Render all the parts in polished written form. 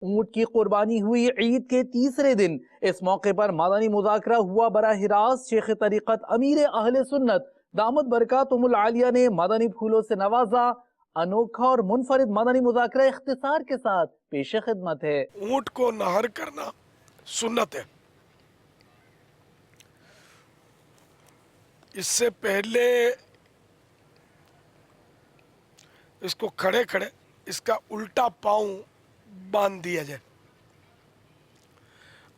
ऊंट की कुर्बानी हुई ईद के तीसरे दिन। इस मौके पर मदनी मुज़ाकरा हुआ। बराह रास्त शेख तरीक़त अमीर अहले सुन्नत दामद बरकातुहुल आलिया ने मदनी फूलों से नवाजा। अनोखा और मुनफरिद मदनी मुज़ाकरा इख्तिसार के साथ पेश खिदमत है। ऊंट को नहर करना सुन्नत है। इससे पहले इसको खड़े खड़े इसका उल्टा पाँव बांध दिया जाए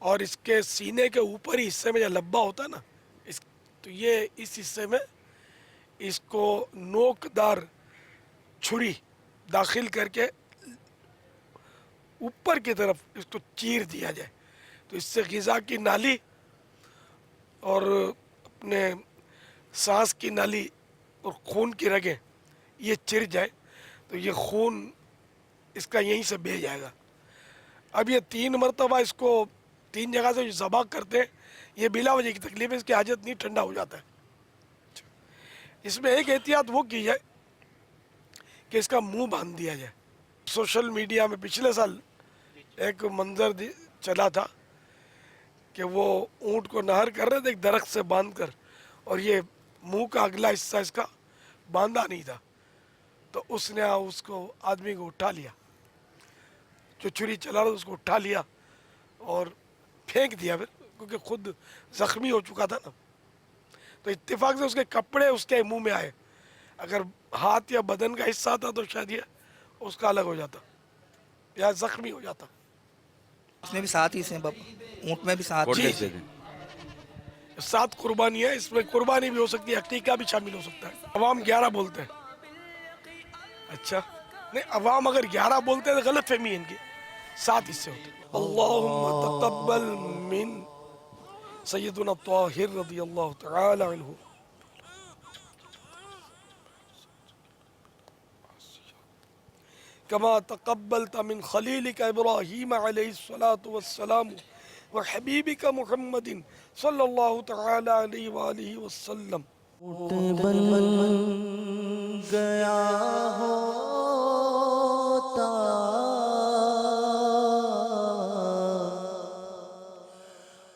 और इसके सीने के ऊपरी हिस्से में जो लब्बा होता है ना, तो ये इस हिस्से में इसको नोकदार छुरी दाखिल करके ऊपर की तरफ इसको चीर दिया जाए, तो इससे ग़िज़ा की नाली और अपने सांस की नाली और खून की रगें ये चिर जाए, तो ये खून इसका यहीं से बह जाएगा। अब ये 3 मरतबा इसको 3 जगह से ज़बह करते हैं, ये बिला वजह की तकलीफ है, इसकी हाजत नहीं, ठंडा हो जाता है। इसमें एक एहतियात वो की जाए कि इसका मुंह बांध दिया जाए। सोशल मीडिया में पिछले साल एक मंजर चला था कि वो ऊँट को नहर कर रहे थे एक दरख्त से बांध कर, और ये मुंह का अगला हिस्सा इसका बांधा नहीं था, तो उसने उसको आदमी को उठा लिया, जो छुरी चला रहा था उसको उठा लिया और फेंक दिया फिर, क्योंकि खुद ज़ख्मी हो चुका था ना। तो इत्तेफाक से उसके कपड़े उसके मुंह में आए। अगर हाथ या बदन का हिस्सा था तो शायद ये उसका अलग हो जाता या ज़ख्मी हो जाता। इसमें भी 7 ही हैं बाबा, ऊँट में भी 7 जी जी, 7 कुर्बानी है। इसमें कुर्बानी भी हो सकती है, अकीका भी शामिल हो सकता है। अवाम 11 बोलते हैं। अच्छा नहीं, अवाम अगर 11 बोलते हैं तो गलत फहमी है इनकी, 7 हिस्से होते हैं। अल्लाहुम्मा तक़ब्बल मिन सय्यदुना ताहिर रज़ियल्लाहु तआला अन्हु। कमा तक़ब्बलता मिन खलीलिका इब्राहीम अलैहिस्सलातु वस्सलाम व हबीबिका मुहम्मदिन सल्लल्लाहु तआला अलैहि व आलिहि वसल्लम। बन गया होता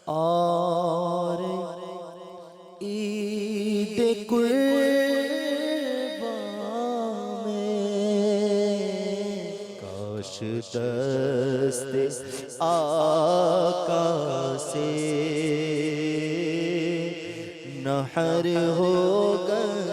और ईद कुर्बा में काश दस्ते आका से नहर हो गए।